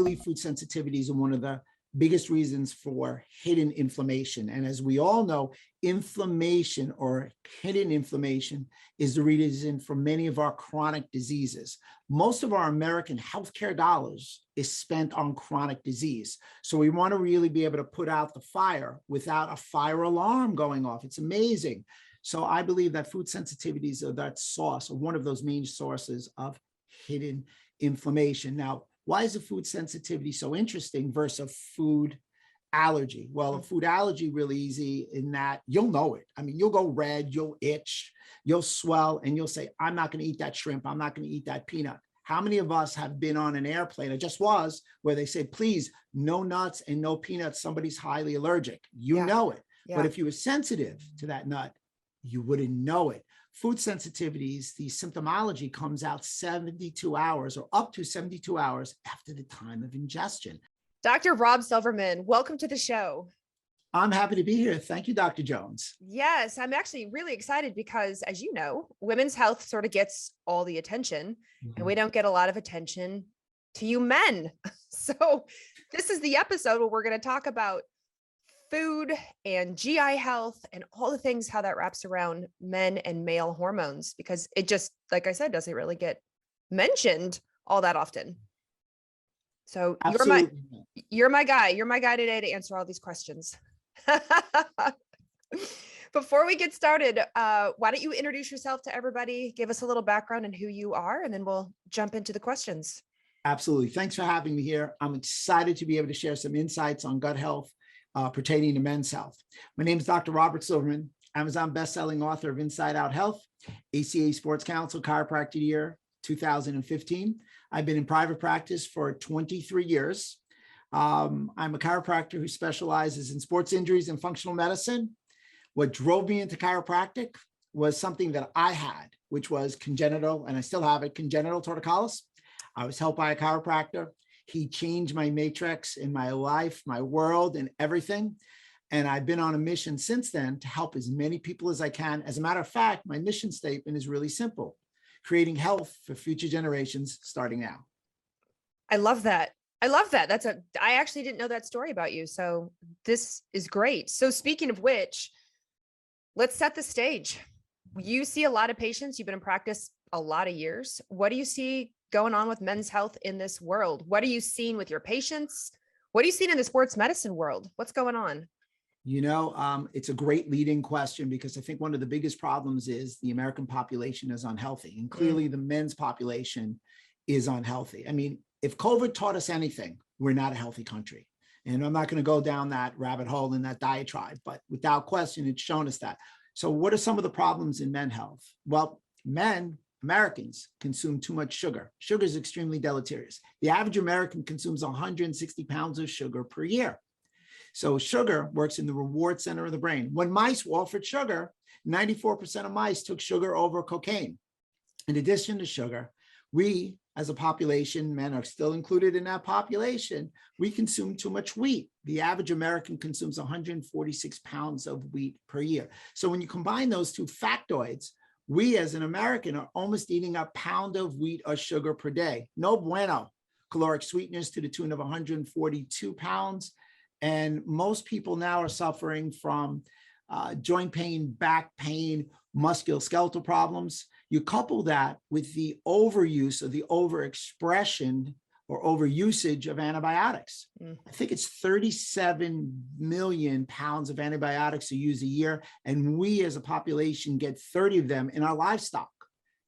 believe food sensitivities are one of the biggest reasons for hidden inflammation. And as we all know, inflammation or hidden inflammation is the reason for many of our chronic diseases. Most of our American healthcare dollars is spent on chronic disease. So we want to really be able to put out the fire without a fire alarm going off. It's amazing. So I believe that food sensitivities are that source, or one of those main sources of hidden inflammation. Now, why is a food sensitivity so interesting versus a food allergy? Well, a food allergy really easy in that you'll know it. I mean, you'll go red, you'll itch, you'll swell, and you'll say, I'm not going to eat that shrimp. I'm not going to eat that peanut. How many of us have been on an airplane, I just was, where they said, please, no nuts and no peanuts. Somebody's highly allergic. You know it. Yeah. But if you were sensitive to that nut, you wouldn't know it. Food sensitivities, the symptomology comes out 72 hours or up to 72 hours after the time of ingestion. Dr. Rob Silverman, welcome to the show. I'm happy to be here. Thank you, Dr. Jones. Yes, I'm actually really excited because, as you know, women's health sort of gets all the attention, and we don't get a lot of attention to you men. So this is the episode where we're going to talk about food and GI health and all the things, how that wraps around men and male hormones, because it just, like I said, doesn't really get mentioned all that often. So you're my guy today to answer all these questions. Before we get started, why don't you introduce yourself to everybody, give us a little background on who you are, and then we'll jump into the questions. Absolutely. Thanks for having me here. I'm excited to be able to share some insights on gut health pertaining to men's health. My name is Dr. Robert Silverman, Amazon bestselling author of Inside Out Health, ACA Sports Council Chiropractic of the Year 2015. I've been in private practice for 23 years. I'm a chiropractor who specializes in sports injuries and functional medicine. What drove me into chiropractic was something that I had, which was congenital, and I still have it, congenital torticollis. I was helped by a chiropractor. He changed my matrix in my life, my world, and everything. And I've been on a mission since then to help as many people as I can. As a matter of fact, my mission statement is really simple: creating health for future generations starting now. I love that. I actually didn't know that story about you. So this is great. So speaking of which, let's set the stage. You see a lot of patients. You've been in practice a lot of years. What do you see going on with men's health in this world? What are you seeing with your patients? What are you seeing in the sports medicine world? What's going on? You know, it's a great leading question, because I think one of the biggest problems is the American population is unhealthy, and clearly the men's population is unhealthy. I mean, if COVID taught us anything, we're not a healthy country. And I'm not going to go down that rabbit hole in that diatribe, but without question, it's shown us that. So what are some of the problems in men's health? Well, Americans consume too much sugar. Sugar is extremely deleterious. The average American consumes 160 pounds of sugar per year. So sugar works in the reward center of the brain. When mice were offered sugar, 94% of mice took sugar over cocaine. In addition to sugar, we as a population, men are still included in that population, we consume too much wheat. The average American consumes 146 pounds of wheat per year. So when you combine those two factoids, we as an American are almost eating a pound of wheat or sugar per day. No bueno. Caloric sweeteners to the tune of 142 pounds. And most people now are suffering from joint pain, back pain, musculoskeletal problems. You couple that with the overuse or the overexpression or overusage of antibiotics. I think it's 37 million pounds of antibiotics are used a year, and we as a population get 30 of them in our livestock.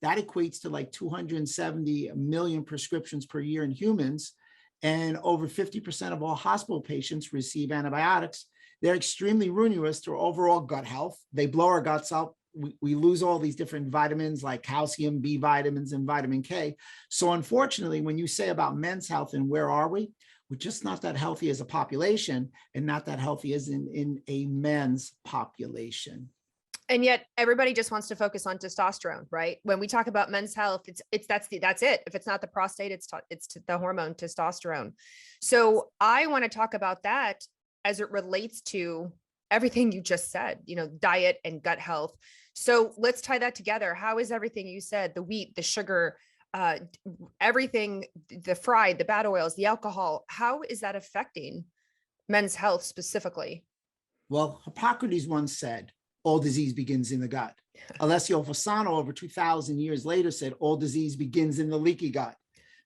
That equates to like 270 million prescriptions per year in humans, and over 50% of all hospital patients receive antibiotics. They're extremely ruinous to our overall gut health. They blow our guts up. We lose all these different vitamins like calcium, B vitamins, and vitamin K. So unfortunately, when you say about men's health and where are we, we're just not that healthy as a population, and not that healthy as in a men's population. And yet everybody just wants to focus on testosterone, right? When we talk about men's health, that's it. If it's not the prostate, it's the hormone testosterone. So I want to talk about that as it relates to everything you just said, diet and gut health. So let's tie that together. How is everything you said, the wheat, the sugar, everything, the fried, the bad oils, the alcohol, how is that affecting men's health specifically? Well, Hippocrates once said, all disease begins in the gut. Alessio Fasano, over 2,000 years later, said, all disease begins in the leaky gut.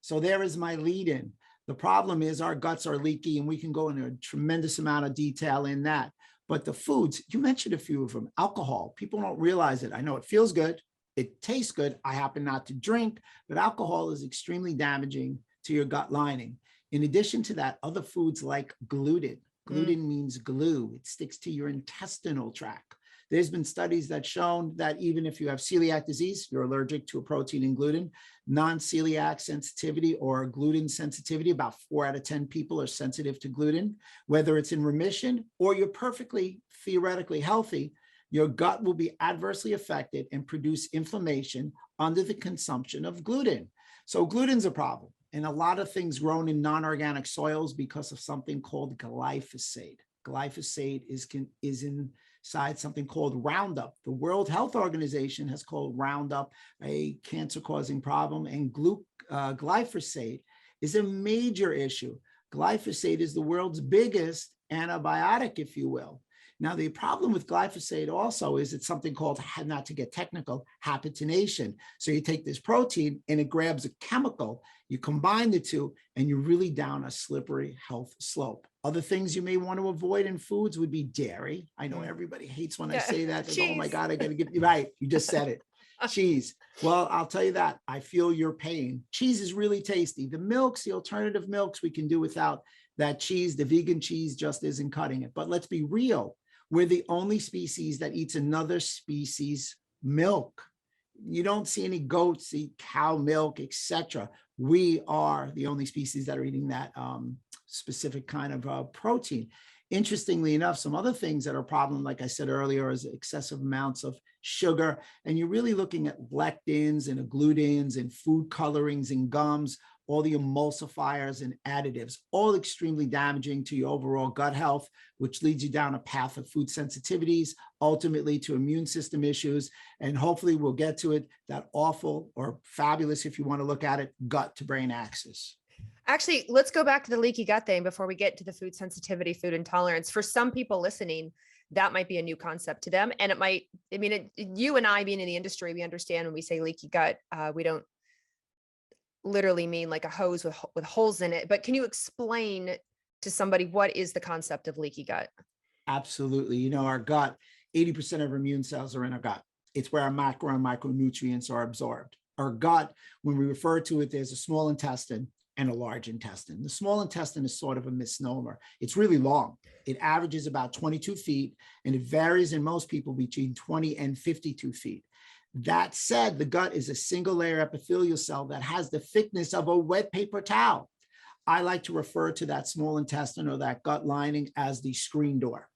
So there is my lead in. The problem is our guts are leaky, and we can go into a tremendous amount of detail in that. But the foods, you mentioned a few of them. Alcohol, people don't realize it. I know it feels good. It tastes good. I happen not to drink, but alcohol is extremely damaging to your gut lining. In addition to that, other foods like gluten. Gluten means glue. It sticks to your intestinal tract. There's been studies that shown that even if you have celiac disease, you're allergic to a protein in gluten, non-celiac sensitivity or gluten sensitivity, about 4 out of 10 people are sensitive to gluten. Whether it's in remission or you're perfectly theoretically healthy, your gut will be adversely affected and produce inflammation under the consumption of gluten. So gluten's a problem. And a lot of things grown in non-organic soils because of something called glyphosate. Glyphosate is inside something called Roundup. The World Health Organization has called Roundup a cancer-causing problem, and glyphosate is a major issue. Glyphosate is the world's biggest antibiotic, if you will. Now, the problem with glyphosate also is it's something called, not to get technical, hapitenation. So you take this protein and it grabs a chemical, you combine the two, and you're really down a slippery health slope. Other things you may want to avoid in foods would be dairy. I know everybody hates when I say that. They go, oh my God, I got to get you right. You just said it. Cheese. Well, I'll tell you that. I feel your pain. Cheese is really tasty. The milks, the alternative milks, we can do without that cheese. The vegan cheese just isn't cutting it. But let's be real. We're the only species that eats another species' milk. You don't see any goats eat cow milk, etc. We are the only species that are eating that specific kind of protein. Interestingly enough, some other things that are a problem, like I said earlier, is excessive amounts of sugar. And you're really looking at lectins and agglutins and food colorings and gums, all the emulsifiers and additives, all extremely damaging to your overall gut health, which leads you down a path of food sensitivities, ultimately to immune system issues. And hopefully we'll get to it, that awful or fabulous, if you want to look at it, gut to brain axis. Actually, let's go back to the leaky gut thing before we get to the food sensitivity, food intolerance. For some people listening, that might be a new concept to them. And it might, I mean, you and I being in the industry, we understand when we say leaky gut, we don't literally mean like a hose with holes in it. But can you explain to somebody what is the concept of leaky gut? Absolutely. You know, our gut, 80% of our immune cells are in our gut. It's where our macro and micronutrients are absorbed. Our gut, when we refer to it, there's a small intestine and a large intestine. The small intestine is sort of a misnomer. It's really long. It averages about 22 feet, and it varies in most people between 20 and 52 feet. That said, the gut is a single layer epithelial cell that has the thickness of a wet paper towel. I like to refer to that small intestine or that gut lining as the screen door.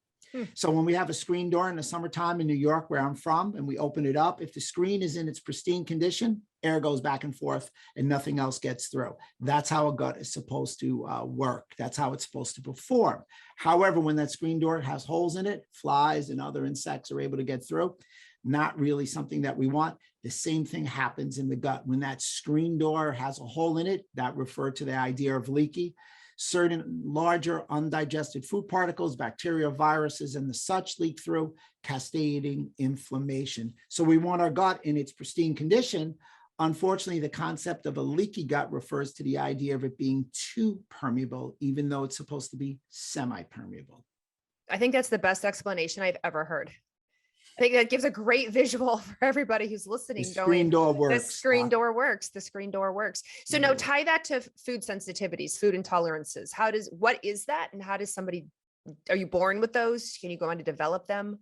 So when we have a screen door in the summertime in New York, where I'm from, and we open it up, if the screen is in its pristine condition, air goes back and forth and nothing else gets through. That's how a gut is supposed to work. That's how it's supposed to perform. However, when that screen door has holes in it, flies and other insects are able to get through. Not really something that we want. The same thing happens in the gut. When that screen door has a hole in it, that referred to the idea of leaky. Certain larger undigested food particles, bacteria, viruses, and the such leak through, cascading inflammation. So we want our gut in its pristine condition. Unfortunately, the concept of a leaky gut refers to the idea of it being too permeable, even though it's supposed to be semi-permeable. I think that's the best explanation I've ever heard. I think that gives a great visual for everybody who's listening. The screen door works. The screen door works. The screen door works. So now tie that to food sensitivities, food intolerances. What is that? And how does somebody, are you born with those? Can you go on to develop them?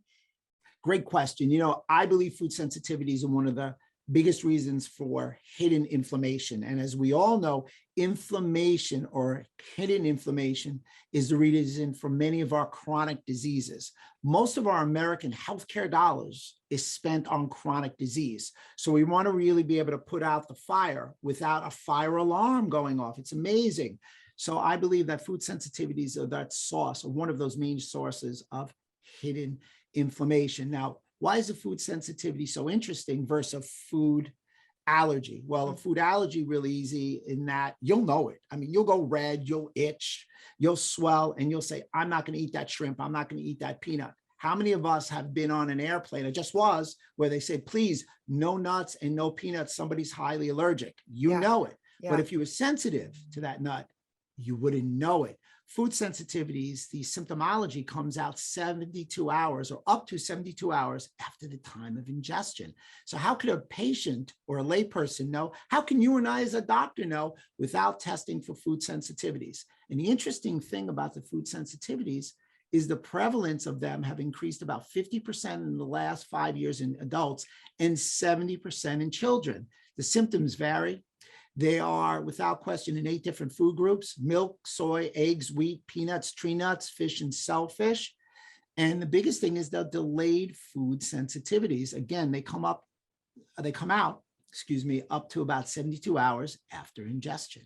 Great question. You know, I believe food sensitivities are one of the biggest reasons for hidden inflammation. And as we all know, inflammation or hidden inflammation is the reason for many of our chronic diseases. Most of our American healthcare dollars is spent on chronic disease. So we want to really be able to put out the fire without a fire alarm going off. It's amazing. So I believe that food sensitivities are that source, or one of those main sources of hidden inflammation. Now, why is the food sensitivity so interesting versus a food allergy. Well, a food allergy really easy in that you'll know it. I mean, you'll go red, you'll itch, you'll swell, and you'll say, I'm not going to eat that shrimp. I'm not going to eat that peanut. How many of us have been on an airplane? It just was where they said, please, no nuts and no peanuts. Somebody's highly allergic. You know it. Yeah. But if you were sensitive to that nut, you wouldn't know it. Food sensitivities, the symptomology comes out 72 hours or up to 72 hours after the time of ingestion. So how could a patient or a layperson know? How can you and I as a doctor know without testing for food sensitivities? And the interesting thing about the food sensitivities is the prevalence of them have increased about 50% in the last 5 years in adults and 70% in children. The symptoms vary. They are, without question, in 8 different food groups: milk, soy, eggs, wheat, peanuts, tree nuts, fish, and shellfish. And the biggest thing is the delayed food sensitivities. Again, they come out, up to about 72 hours after ingestion.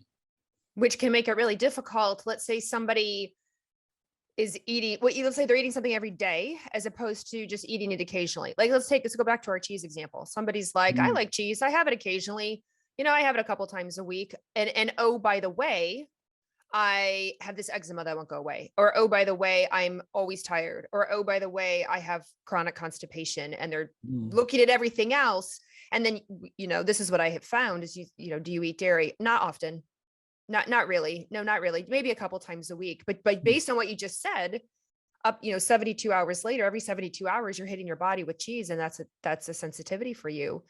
Which can make it really difficult. Let's say somebody is eating, let's say they're eating something every day as opposed to just eating it occasionally. Like, let's go back to our cheese example. Somebody's like, I like cheese. I have it occasionally. I have it a couple times a week. And oh, by the way, I have this eczema that won't go away. Or, oh, by the way, I'm always tired. Or, oh, by the way, I have chronic constipation. And they're looking at everything else. And then, this is what I have found is, do you eat dairy? Not often. Not really. No, not really. Maybe a couple times a week. But based on what you just said, up, 72 hours later, every 72 hours, you're hitting your body with cheese. And that's a sensitivity for you.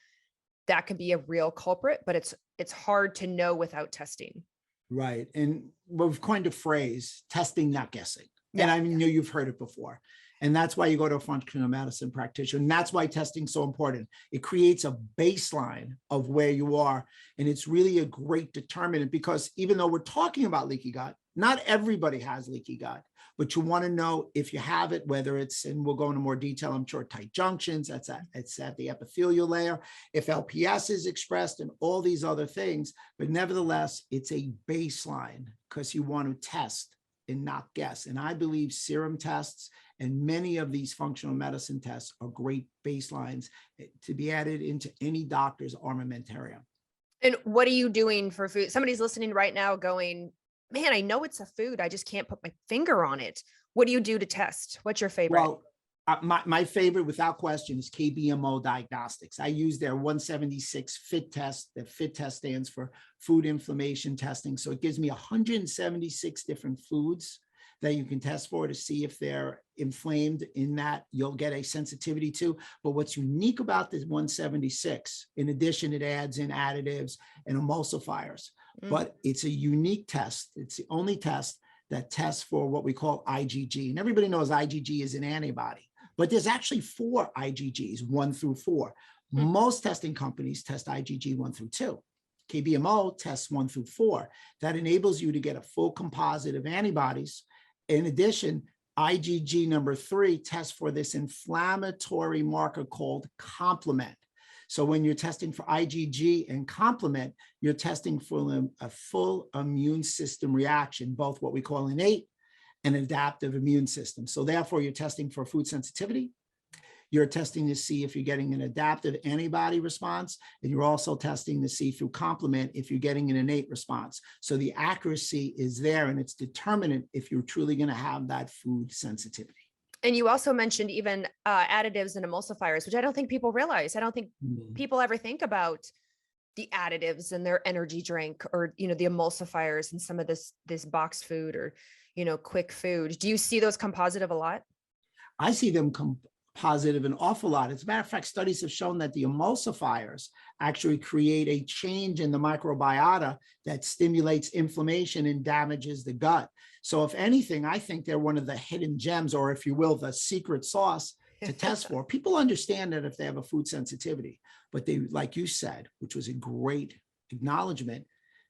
That can be a real culprit, but it's hard to know without testing. Right. And we've coined a phrase, testing, not guessing. And I know you've heard it before. And that's why you go to a functional medicine practitioner. And that's why testing is so important. It creates a baseline of where you are. And it's really a great determinant, because even though we're talking about leaky gut, not everybody has leaky gut, but you want to know if you have it, whether it's, and we'll go into more detail, I'm sure, tight junctions, it's at the epithelial layer, if LPS is expressed and all these other things. But nevertheless, it's a baseline because you want to test and not guess. And I believe serum tests and many of these functional medicine tests are great baselines to be added into any doctor's armamentarium. And what are you doing for food? Somebody's listening right now going, man, I know it's a food. I just can't put my finger on it. What do you do to test? What's your favorite? Well, my favorite, without question, is KBMO Diagnostics. I use their 176 FIT test. The FIT test stands for food inflammation testing. So it gives me 176 different foods that you can test for to see if they're inflamed. In that, you'll get a sensitivity to. But what's unique about this 176, in addition, it adds in additives and emulsifiers. But it's a unique test. It's the only test that tests for what we call IgG. And everybody knows IgG is an antibody, but there's actually 4 IgGs, 1 through 4. Most testing companies test IgG 1 through 2. KBMO tests 1 through 4. That enables you to get a full composite of antibodies. In addition, IgG number 3 tests for this inflammatory marker called complement. So when you're testing for IgG and complement, you're testing for a full immune system reaction, both what we call innate and adaptive immune system. So therefore, you're testing for food sensitivity. You're testing to see if you're getting an adaptive antibody response, and you're also testing to see through complement if you're getting an innate response. So the accuracy is there, and it's determinant if you're truly going to have that food sensitivity. And you also mentioned even additives and emulsifiers, which I don't think people realize. I don't think people ever think about the additives in their energy drink, or, the emulsifiers in some of this box food or, quick food. Do you see those come positive a lot? I see them come positive an awful lot. As a matter of fact, studies have shown that the emulsifiers actually create a change in the microbiota that stimulates inflammation and damages the gut. So if anything, I think they're one of the hidden gems, or if you will, the secret sauce to test for. People understand that if they have a food sensitivity, but they, like you said, which was a great acknowledgement,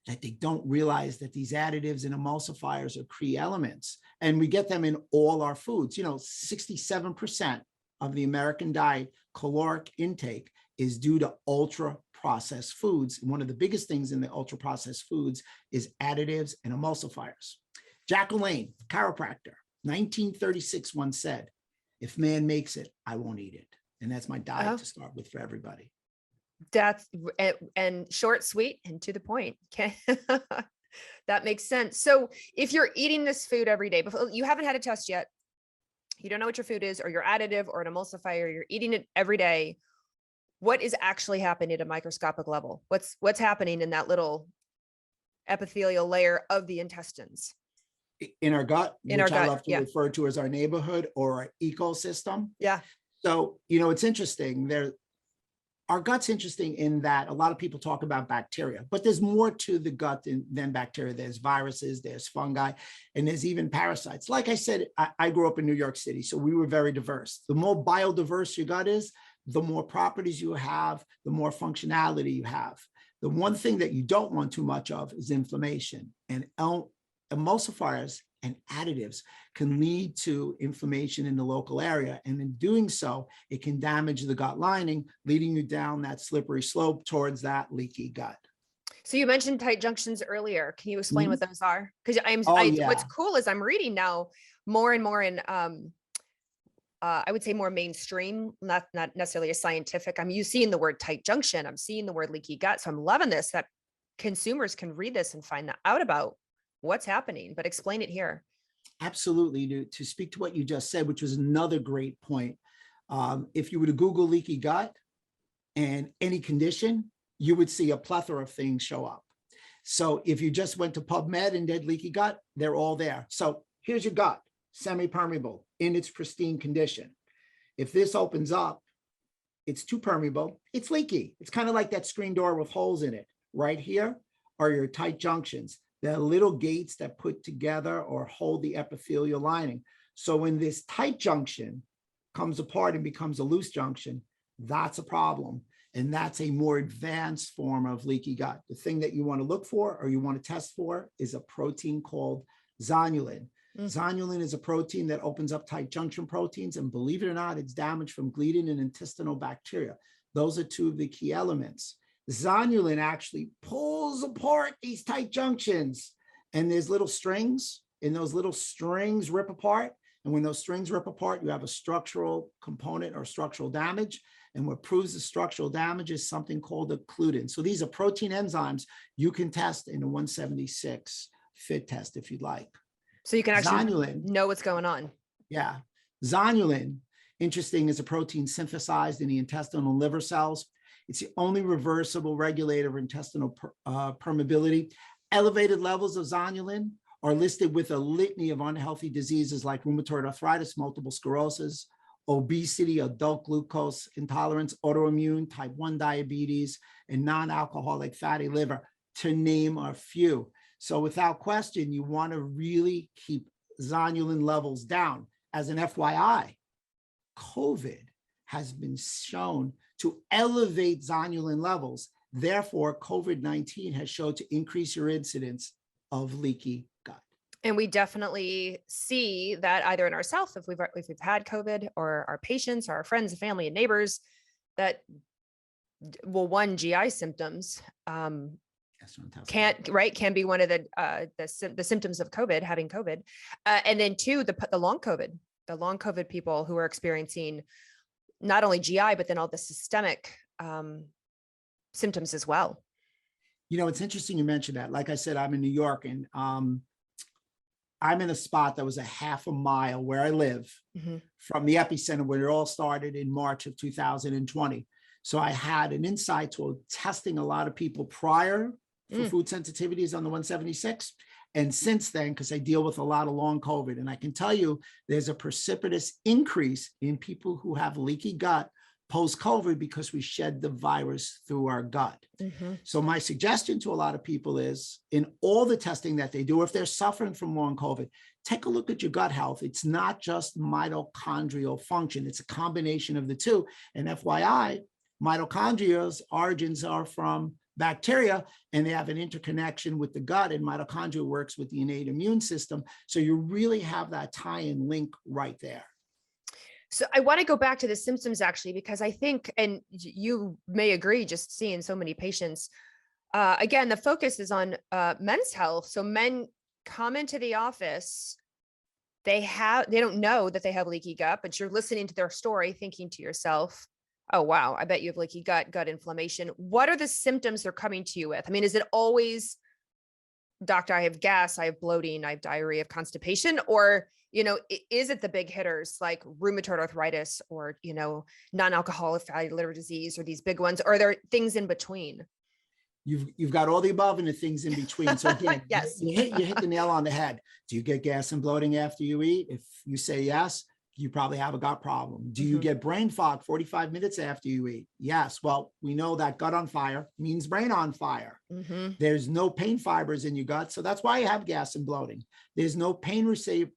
that they don't realize that these additives and emulsifiers are key elements. And we get them in all our foods. 67% of the American diet caloric intake is due to ultra processed foods. And one of the biggest things in the ultra processed foods is additives and emulsifiers. Jack LaLanne, chiropractor, 1936 once said, if man makes it, I won't eat it. And that's my diet to start with for everybody. That's and short, sweet, and to the point. Okay. That makes sense. So if you're eating this food every day, before you haven't had a test yet, you don't know what your food is or your additive or an emulsifier, you're eating it every day. What is actually happening at a microscopic level? What's happening in that little epithelial layer of the intestines? In our gut, In our which I gut, love to yeah. refer to as our neighborhood or our ecosystem. Yeah. So, it's interesting. Our gut's interesting in that a lot of people talk about bacteria, but there's more to the gut than bacteria. There's viruses, there's fungi, and there's even parasites. Like I said, I grew up in New York City, so we were very diverse. The more biodiverse your gut is, the more properties you have, the more functionality you have. The one thing that you don't want too much of is inflammation, and emulsifiers and additives can lead to inflammation in the local area. And in doing so, it can damage the gut lining, leading you down that slippery slope towards that leaky gut. So you mentioned tight junctions earlier. Can you explain what those are? Because Yeah. what's cool is I'm reading now more and more in, I would say more mainstream, not necessarily a scientific. I'm seeing the word tight junction. I'm seeing the word leaky gut. So I'm loving this, that consumers can read this and find out about what's happening, but explain it here. Absolutely. To speak to what you just said, which was another great point. If you were to Google leaky gut and any condition, you would see a plethora of things show up. So if you just went to PubMed and did leaky gut, they're all there. So here's your gut, semi-permeable in its pristine condition. If this opens up, it's too permeable, it's leaky. It's kind of like that screen door with holes in it. Right here are your tight junctions. They're little gates that put together or hold the epithelial lining. So when this tight junction comes apart and becomes a loose junction, that's a problem. And that's a more advanced form of leaky gut. The thing that you want to look for or you want to test for is a protein called zonulin. Zonulin is a protein that opens up tight junction proteins. And believe it or not, it's damaged from gliadin and intestinal bacteria. Those are two of the key elements. Zonulin actually pulls apart these tight junctions, and there's little strings, and those little strings rip apart. And when those strings rip apart, you have a structural component or structural damage. And what proves the structural damage is something called occludin. So these are protein enzymes you can test in a 176 fit test if you'd like. So you can actually zonulin, know what's going on. Yeah. Zonulin, interesting, is a protein synthesized in the intestinal and liver cells. It's the only reversible regulator of intestinal permeability. Elevated levels of zonulin are listed with a litany of unhealthy diseases like rheumatoid arthritis, multiple sclerosis, obesity, adult glucose intolerance, autoimmune, type 1 diabetes, and non-alcoholic fatty liver, to name a few. So without question, you want to really keep zonulin levels down. As an FYI, COVID has been shown to elevate zonulin levels. Therefore, COVID-19 has shown to increase your incidence of leaky gut. And we definitely see that either in ourselves, if we've had COVID, or our patients, or our friends and family and neighbors, that, well, one, GI symptoms can be one of the symptoms of COVID, having COVID, and then two, the long COVID people who are experiencing not only GI, but then all the systemic symptoms as well. It's interesting you mentioned that. Like I said, I'm in New York, and I'm in a spot that was a half a mile where I live from the epicenter where it all started in March of 2020. So I had an insight to testing a lot of people prior for food sensitivities on the 176. And since then, because I deal with a lot of long COVID, and I can tell you there's a precipitous increase in people who have leaky gut post-COVID because we shed the virus through our gut. So my suggestion to a lot of people is, in all the testing that they do, if they're suffering from long COVID, take a look at your gut health. It's not just mitochondrial function. It's a combination of the two. And FYI, mitochondria's origins are from bacteria, and they have an interconnection with the gut, and mitochondria works with the innate immune system. So you really have that tie and link right there. So I want to go back to the symptoms actually, because I think, and you may agree, just seeing so many patients, again, the focus is on men's health. So men come into the office, they don't know that they have leaky gut, but you're listening to their story, thinking to yourself, Oh, wow. I bet you have leaky gut, gut inflammation. What are the symptoms they're coming to you with? I mean, is it always, doctor, I have gas, I have bloating, I have diarrhea, I have constipation, or, is it the big hitters like rheumatoid arthritis or, non-alcoholic fatty liver disease or these big ones? Or are there things in between? You've got all the above and the things in between. So again, Yes. you hit the nail on the head. Do you get gas and bloating after you eat? If you say yes, you probably have a gut problem. Do you get brain fog 45 minutes after you eat? Yes. Well, we know that gut on fire means brain on fire. There's no pain fibers in your gut. So that's why you have gas and bloating. There's no pain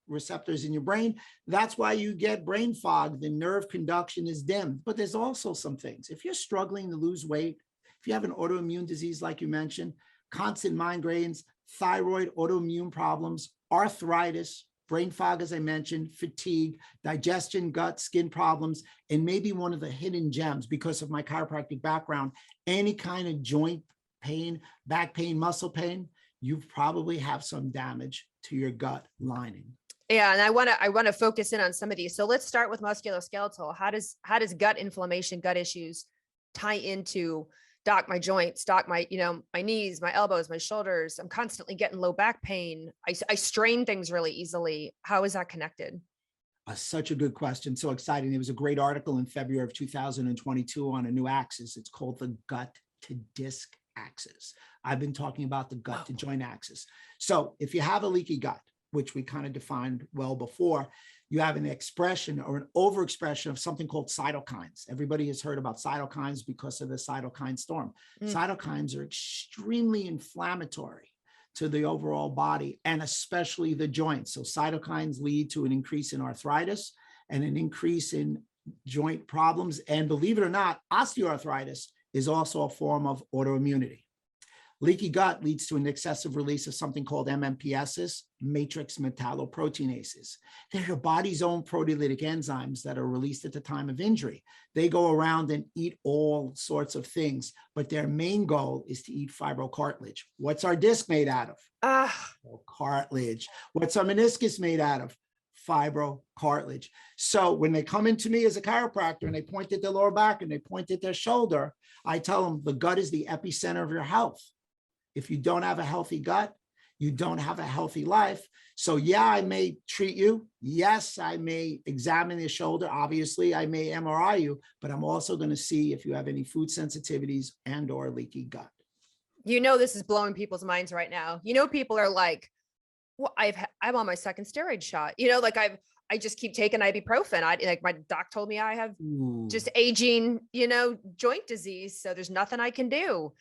receptors in your brain. That's why you get brain fog. The nerve conduction is dimmed. But there's also some things. If you're struggling to lose weight, if you have an autoimmune disease, like you mentioned, constant migraines, thyroid, autoimmune problems, arthritis, brain fog, as I mentioned, fatigue, digestion, gut, skin problems, and maybe one of the hidden gems because of my chiropractic background, any kind of joint pain, back pain, muscle pain, you probably have some damage to your gut lining. Yeah, and I want to focus in on some of these. So let's start with musculoskeletal. How does gut inflammation, gut issues tie into doc, my joints, doc, my knees, my elbows, my shoulders? I'm constantly getting low back pain. I strain things really easily. How is that connected? Such a good question. So exciting. There was a great article in February of 2022 on a new axis. It's called the gut to disc axis. I've been talking about the gut to joint axis. So if you have a leaky gut, which we kind of defined well before, you have an expression or an overexpression of something called cytokines. Everybody has heard about cytokines because of the cytokine storm. Cytokines are extremely inflammatory to the overall body and especially the joints. So cytokines lead to an increase in arthritis and an increase in joint problems. And believe it or not, osteoarthritis is also a form of autoimmunity. Leaky gut leads to an excessive release of something called MMPSs, matrix metalloproteinases. They're your body's own proteolytic enzymes that are released at the time of injury. They go around and eat all sorts of things, but their main goal is to eat fibrocartilage. What's our disc made out of? Cartilage. What's our meniscus made out of? Fibrocartilage. So when they come into me as a chiropractor and they point at their lower back and they point at their shoulder, I tell them the gut is the epicenter of your health. If you don't have a healthy gut, you don't have a healthy life. So yeah, I may treat you. Yes, I may examine your shoulder. Obviously, I may MRI you, but I'm also going to see if you have any food sensitivities and or leaky gut. This is blowing people's minds right now. People are like, well, I'm on my second steroid shot. I just keep taking ibuprofen. Like my doc told me I have just aging, joint disease. So there's nothing I can do.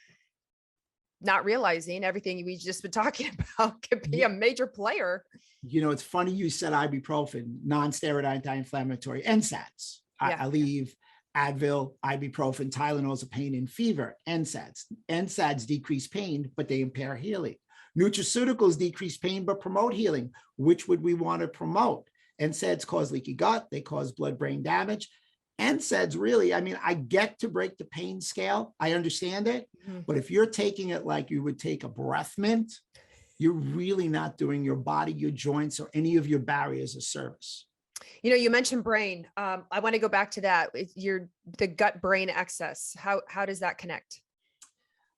Not realizing everything we just been talking about could be a major player. It's funny you said ibuprofen, non-steroid anti-inflammatory, NSAIDs. I leave Advil, ibuprofen, Tylenol is a pain and fever, NSAIDs. NSAIDs decrease pain, but they impair healing. Nutraceuticals decrease pain, but promote healing. Which would we want to promote? NSAIDs cause leaky gut. They cause blood-brain damage. NSAIDs really, I get to break the pain scale. I understand it. But if you're taking it like you would take a breath mint, you're really not doing your body, your joints, or any of your barriers a service. You mentioned brain. I want to go back to that. The gut-brain excess. How does that connect?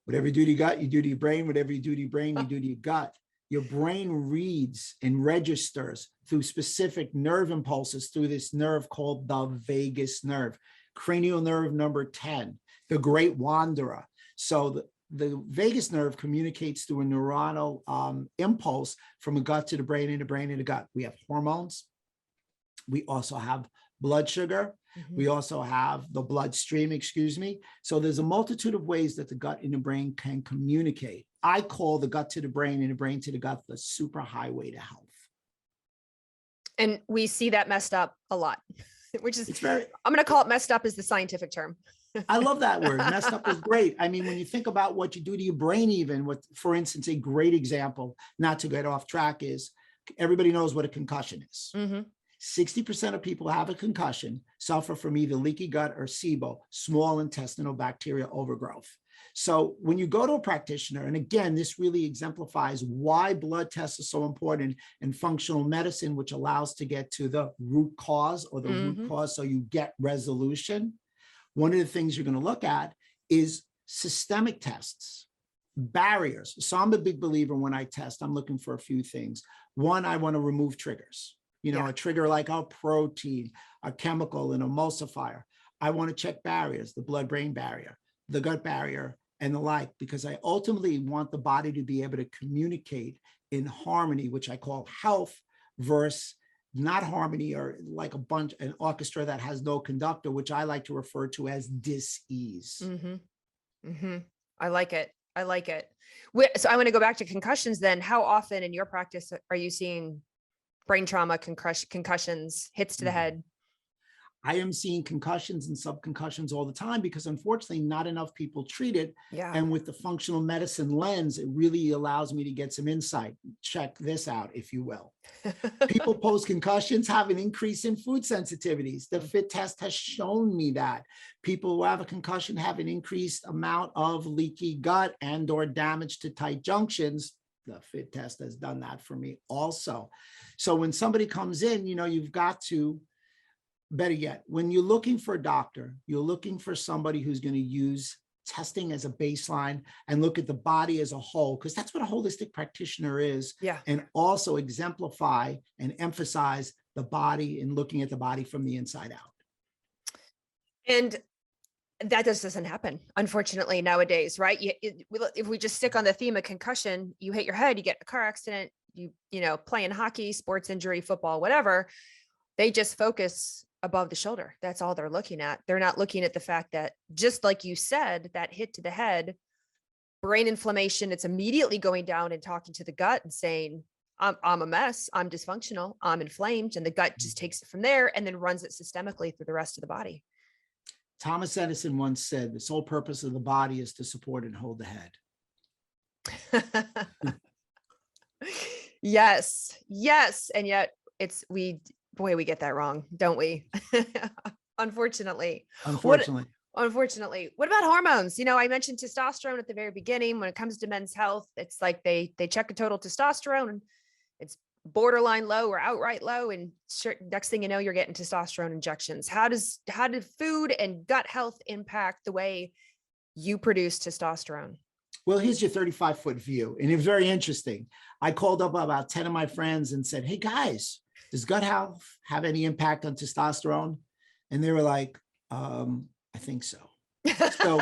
Whatever you do to your gut, you do to your brain. Whatever you do to your brain, you do to your gut. Your brain reads and registers through specific nerve impulses through this nerve called the vagus nerve, cranial nerve number 10, the great wanderer. So the vagus nerve communicates through a neuronal impulse from a gut to the brain and the brain and the gut. We have hormones. We also have blood sugar. We also have the bloodstream, So there's a multitude of ways that the gut and the brain can communicate. I call the gut to the brain and the brain to the gut the superhighway to health. And we see that messed up a lot, which is I'm going to call it messed up is the scientific term. I love that word. Messed up is great. When you think about what you do to your brain, for instance, a great example, not to get off track, is everybody knows what a concussion is. 60% of people who have a concussion suffer from either leaky gut or SIBO, small intestinal bacterial overgrowth. So when you go to a practitioner, and again, this really exemplifies why blood tests are so important in functional medicine, which allows to get to the root cause or the root cause so you get resolution. one of the things you're going to look at is systemic tests, barriers. So I'm a big believer when I test, I'm looking for a few things. One, I want to remove triggers, a trigger like a protein, a chemical, an emulsifier. I want to check barriers, the blood-brain barrier, the gut barrier, and the like, because I ultimately want the body to be able to communicate in harmony, which I call health, versus not harmony, or like an orchestra that has no conductor, which I like to refer to as dis-ease. I like it. I like it. So I want to go back to concussions then. How often in your practice are you seeing brain trauma, concussions, hits to the head? I am seeing concussions and subconcussions all the time because unfortunately not enough people treat it. Yeah. And with the functional medicine lens, it really allows me to get some insight. Check this out, if you will. People post concussions have an increase in food sensitivities. The FIT test has shown me that. People who have a concussion have an increased amount of leaky gut and or damage to tight junctions. The FIT test has done that for me also. So when somebody comes in, you've got to, better yet, when you're looking for a doctor, you're looking for somebody who's going to use testing as a baseline and look at the body as a whole, because that's what a holistic practitioner is. Yeah. And also exemplify and emphasize the body and looking at the body from the inside out. And that just doesn't happen, unfortunately, nowadays, right? If we just stick on the theme of concussion, you hit your head, you get in a car accident, you playing hockey, sports injury, football, whatever, they just focus above the shoulder. That's all they're looking at. They're not looking at the fact that, just like you said, that hit to the head, brain inflammation, it's immediately going down and talking to the gut and saying, I'm a mess, I'm dysfunctional, I'm inflamed. And the gut just takes it from there and then runs it systemically through the rest of the body. Thomas Edison once said, the sole purpose of the body is to support and hold the head. Yes. And yet we get that wrong, don't we? Unfortunately. What about hormones? I mentioned testosterone at the very beginning. When it comes to men's health, it's like they check a total testosterone and it's borderline low or outright low. And next thing you know, you're getting testosterone injections. How did food and gut health impact the way you produce testosterone? Well, here's your 35-foot view. And it was very interesting. I called up about 10 of my friends and said, hey guys, does gut health have any impact on testosterone? And they were like, I think so. So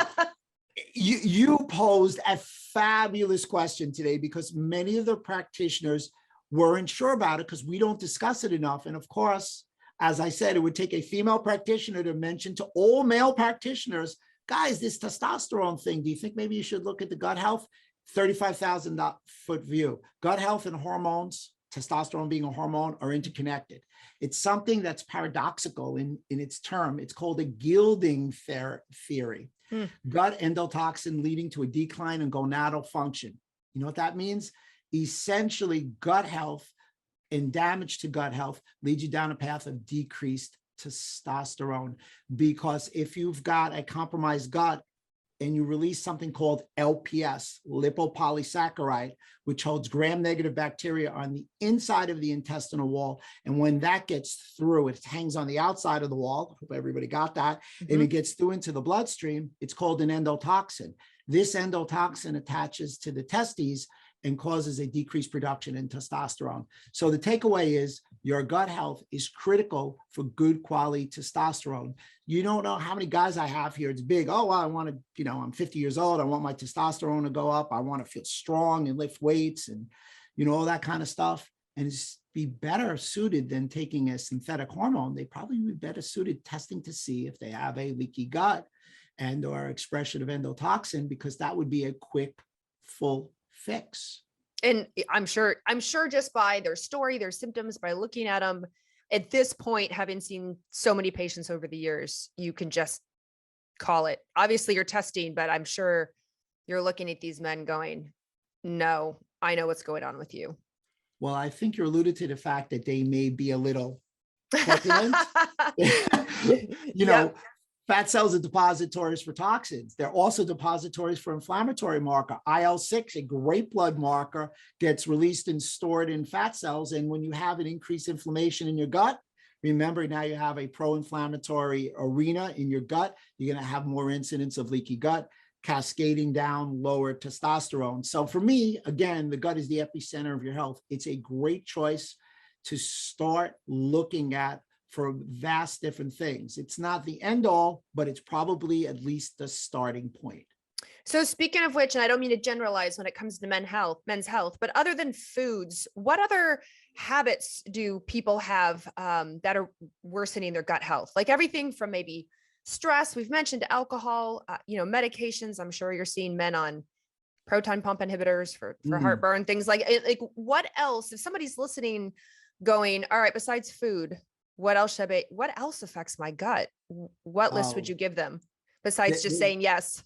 you posed a fabulous question today, because many of the practitioners weren't sure about it because we don't discuss it enough. And of course, as I said, it would take a female practitioner to mention to all male practitioners, guys, this testosterone thing, do you think maybe you should look at the gut health? 35,000-foot view. Gut health and hormones, testosterone being a hormone, are interconnected. It's something that's paradoxical in its term. It's called a gilding theory. Gut endotoxin leading to a decline in gonadal function. You know what that means? Essentially, gut health and damage to gut health leads you down a path of decreased testosterone, because if you've got a compromised gut and you release something called LPS, lipopolysaccharide, which holds gram-negative bacteria on the inside of the intestinal wall. And when that gets through, it hangs on the outside of the wall. Hope everybody got that. And it gets through into the bloodstream. It's called an endotoxin. This endotoxin attaches to the testes and causes a decreased production in testosterone. So the takeaway is your gut health is critical for good quality testosterone. You don't know how many guys I have here. It's big. Oh, well, I want to, I'm 50 years old. I want my testosterone to go up. I want to feel strong and lift weights and, all that kind of stuff. And it's be better suited than taking a synthetic hormone. They probably be better suited testing to see if they have a leaky gut and or expression of endotoxin, because that would be a quick, full fix. And I'm sure just by their story, their symptoms, by looking at them at this point, having seen so many patients over the years, you can just call it. Obviously you're testing, but I'm sure you're looking at these men going, no, I know what's going on with you. Well, I think you're alluded to the fact that they may be a little corpulent. Yep. Fat cells are depositories for toxins. They're also depositories for inflammatory marker. IL-6, a great blood marker, gets released and stored in fat cells. And when you have an increased inflammation in your gut, Remember, now you have a pro-inflammatory arena in your gut. You're going to have more incidence of leaky gut, cascading down lower testosterone. So for me, again, the gut is the epicenter of your health. It's a great choice to start looking at for vast different things. It's not the end all, but it's probably at least the starting point. So speaking of which, and I don't mean to generalize when it comes to men's health, but other than foods, what other habits do people have that are worsening their gut health? Like everything from maybe stress, we've mentioned alcohol, medications. I'm sure you're seeing men on proton pump inhibitors for heartburn, things like what else, if somebody's listening going, all right, besides food, what else affects my gut? What list would you give them besides just saying yes?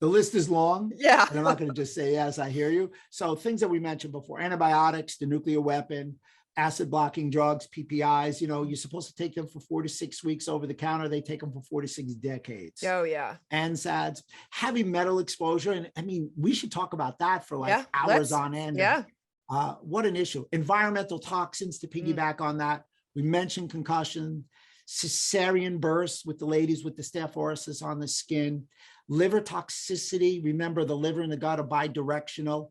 The list is long. Yeah. And I'm not going to just say yes, I hear you. So things that we mentioned before, antibiotics, the nuclear weapon, acid blocking drugs, PPIs, you're supposed to take them for 4 to 6 weeks over the counter. They take them for 4 to 6 decades. Oh yeah. NSAIDs, heavy metal exposure. And I mean, we should talk about that for hours on end. Yeah. What an issue. Environmental toxins to piggyback on that. We mentioned concussion, cesarean bursts with the ladies with the staph aureus on the skin, liver toxicity. Remember, the liver and the gut are bidirectional.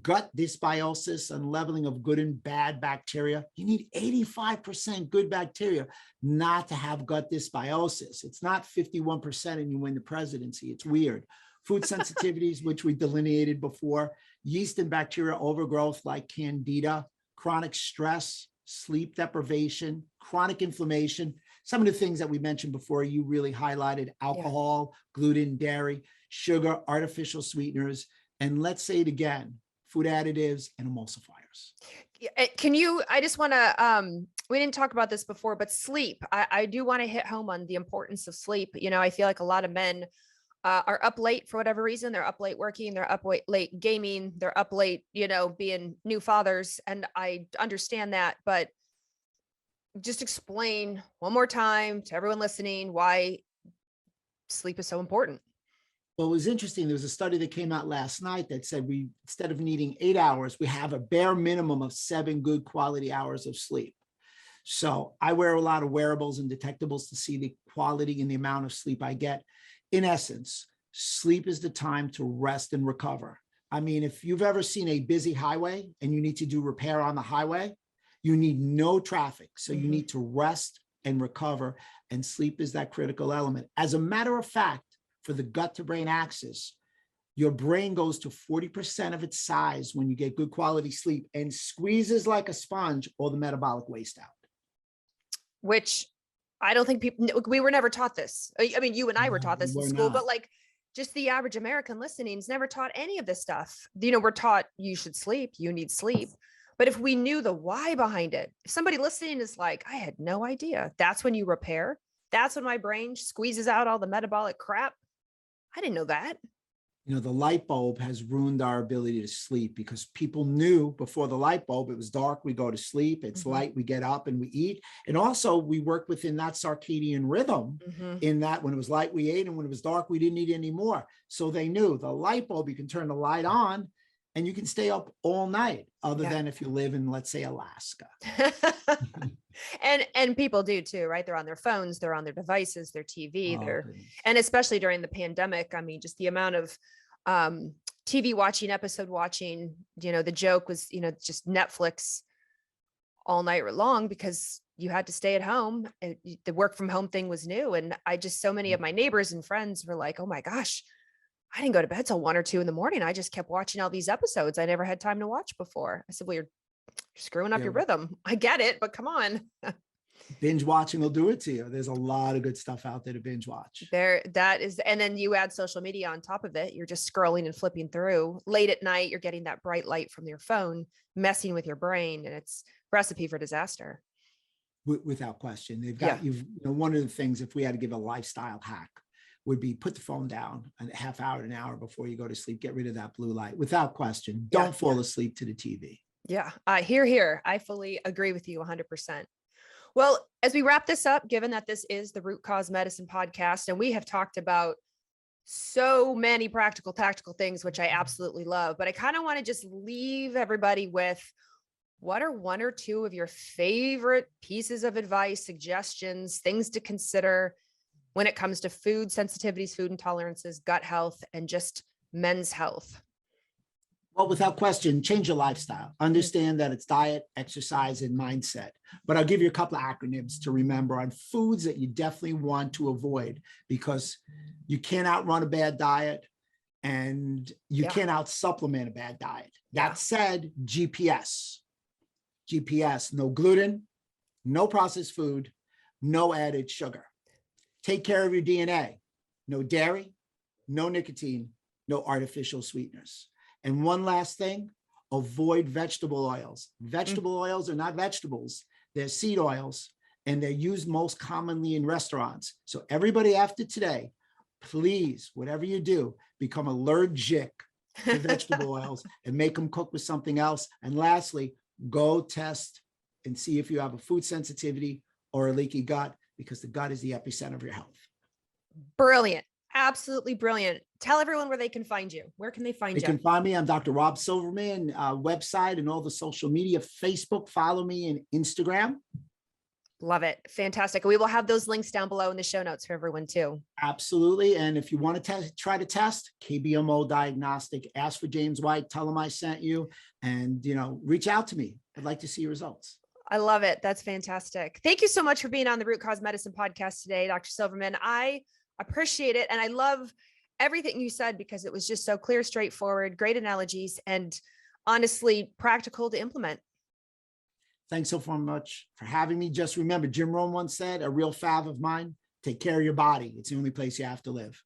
Gut dysbiosis and leveling of good and bad bacteria. You need 85% good bacteria not to have gut dysbiosis. It's not 51% and you win the presidency. It's weird. Food sensitivities, which we delineated before, yeast and bacteria overgrowth like candida, chronic stress, sleep deprivation, chronic inflammation. Some of the things that we mentioned before, you really highlighted: alcohol, gluten, dairy, sugar, artificial sweeteners, and let's say it again, food additives and emulsifiers. I just want to, we didn't talk about this before, but sleep. I do want to hit home on the importance of sleep. I feel like a lot of men are up late for whatever reason. They're up late working, they're up late gaming, they're up late, being new fathers. And I understand that, but just explain one more time to everyone listening why sleep is so important. Well, it was interesting. There was a study that came out last night that said instead of needing 8 hours, we have a bare minimum of 7 good quality hours of sleep. So I wear a lot of wearables and detectables to see the quality and the amount of sleep I get. In essence, sleep is the time to rest and recover. I mean, if you've ever seen a busy highway and you need to do repair on the highway, you need no traffic. So you need to rest and recover, and sleep is that critical element. As a matter of fact, for the gut to brain axis, your brain goes to 40% of its size when you get good quality sleep and squeezes like a sponge all the metabolic waste out. Which I don't think we were never taught this. I mean, you and I were taught this in school, but just the average American listening is never taught any of this stuff. We're taught you should sleep, you need sleep. But if we knew the why behind it, if somebody listening is like, I had no idea, that's when you repair. That's when my brain squeezes out all the metabolic crap. I didn't know that. The light bulb has ruined our ability to sleep because people knew before the light bulb, it was dark, we go to sleep, it's light, we get up and we eat. And also we work within that circadian rhythm in that when it was light, we ate, and when it was dark, we didn't eat anymore. So they knew the light bulb, you can turn the light on and you can stay up all night, other than if you live in, let's say, Alaska. And people do too, right? They're on their phones, they're on their devices, their TV, and especially during the pandemic, I mean, just the amount of TV watching, episode watching, the joke was, just Netflix all night long because you had to stay at home. The work from home thing was new. And so many of my neighbors and friends were like, oh my gosh, I didn't go to bed till 1 or 2 in the morning. I just kept watching all these episodes I never had time to watch before. I said, well, you're screwing up your rhythm. I get it, but come on. Binge watching will do it to you. There's a lot of good stuff out there to binge watch. That is, and then you add social media on top of it. You're just scrolling and flipping through. Late at night, you're getting that bright light from your phone, messing with your brain, and it's a recipe for disaster. Without question. They've got one of the things, if we had to give a lifestyle hack, would be put the phone down a half hour to an hour before you go to sleep. Get rid of that blue light. Without question. Don't fall asleep to the TV. Yeah. Here. I fully agree with you 100%. Well, as we wrap this up, given that this is the Root Cause Medicine podcast, and we have talked about so many practical, tactical things, which I absolutely love, but I kind of want to just leave everybody with what are one or two of your favorite pieces of advice, suggestions, things to consider when it comes to food sensitivities, food intolerances, gut health, and just men's health? Well, without question, change your lifestyle. Understand that it's diet, exercise, and mindset. But I'll give you a couple of acronyms to remember on foods that you definitely want to avoid, because you can't outrun a bad diet and you can't out supplement a bad diet. That said, GPS, no gluten, no processed food, no added sugar. Take care of your DNA. No dairy, no nicotine, no artificial sweeteners. And one last thing, avoid vegetable oils. Vegetable oils are not vegetables. They're seed oils, and they're used most commonly in restaurants. So everybody after today, please, whatever you do, become allergic to vegetable oils and make them cook with something else. And lastly, go test and see if you have a food sensitivity or a leaky gut, because the gut is the epicenter of your health. Brilliant. Absolutely brilliant. Tell everyone where they can find you. Where can they find you? They can find me. I'm Dr. Rob Silverman, website and all the social media, Facebook, follow me, and Instagram. Love it. Fantastic. We will have those links down below in the show notes for everyone too. Absolutely. And if you want to try to test, KBMO Diagnostic, ask for James White, tell him I sent you, and, reach out to me. I'd like to see your results. I love it. That's fantastic. Thank you so much for being on the Root Cause Medicine podcast today, Dr. Silverman. I appreciate it. And I love everything you said, because it was just so clear, straightforward, great analogies, and honestly practical to implement. Thanks so much for having me. Just remember, Jim Rohn once said, a real fav of mine, take care of your body. It's the only place you have to live.